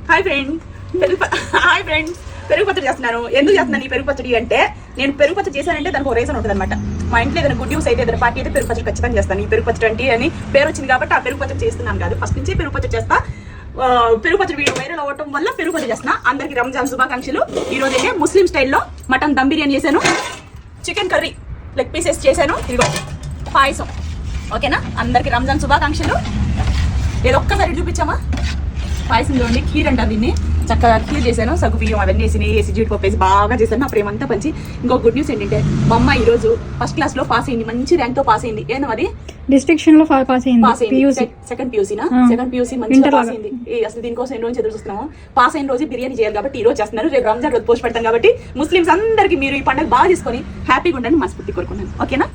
Hi friends పెరుగు పచ్చడి చేస్తున్నాను. ఎందుకు చేస్తున్నాను ఈ పెరుగు పచ్చడి అంటే, నేను పెరుగు పచ్చడి చేశానంటే దానికి ఒక రీజన్ ఉంటుంది అనమాట. మా ఇంట్లో ఏదైనా గుడ్ న్యూస్ అయితే ఏదైనా పార్టీ అయితే పెరుగు పచ్చడి ఖచ్చితంగా చేస్తాను. ఈ పెరుగు పచ్చడి అంటే అని పేరు వచ్చింది కాబట్టి ఆ పెరుగు పచ్చడి చేస్తున్నాను కాదు, ఫస్ట్ నుంచి పెరుగు పచ్చడి చేస్తా. పెరుగు పచ్చడి వీడియో వైరల్ అవ్వడం వల్ల పెరుగు పచ్చడి చేస్తున్నా. అందరికి రంజాన్ శుభాకాంక్షలు. ఈ రోజు అయితే ముస్లిం స్టైల్లో మటన్ దమ్ బిర్యానీ చేశాను, చికెన్ కర్రీ లెగ్ పీసెస్ చేశాను, ఇదిగో పాయసం. ఓకేనా, అందరికి రంజాన్ శుభాకాంక్షలు. ఏదో ఒక్కసారి చూపించామా పాయసం చూడండి, ఖీర్ అంటారు దీన్ని. చక్కగా ఖీర్ చేశాను, సగ్గు బియ్యం అవన్నీ వేసి జీడిపప్పు వేసి బాగా చేశాను. నా ప్రేమ అంతా పంచి. ఇంకో గుడ్ న్యూస్ ఏంటంటే, మా అమ్మ ఈ రోజు ఫస్ట్ క్లాస్ లో పాస్ అయింది, మంచి ర్యాంక్ తో పాస్ అయింది. ఏమో అది డిస్ట్రిక్షన్ లో పాస్ అయింది. సెకండ్ పియూసీ మంచిగా పాస్ అయింది. అసలు దీనికోసం ఎన్ని రోజు ఎదురు చూస్తున్నాము. పాస్ అయిన రోజు బిర్యానీ చేయాలి కాబట్టి ఈ రోజు చేస్తున్నారు. రేపు రంజాన్ రోజు పోస్ట్ పెడతాం కాబట్టి ముస్లిమ్స్ అందరికి మీరు ఈ పండుగ బాగా చేసుకొని హ్యాపీగా ఉండండి మనస్ఫూర్తి కోరుకున్నాను. ఓకేనా.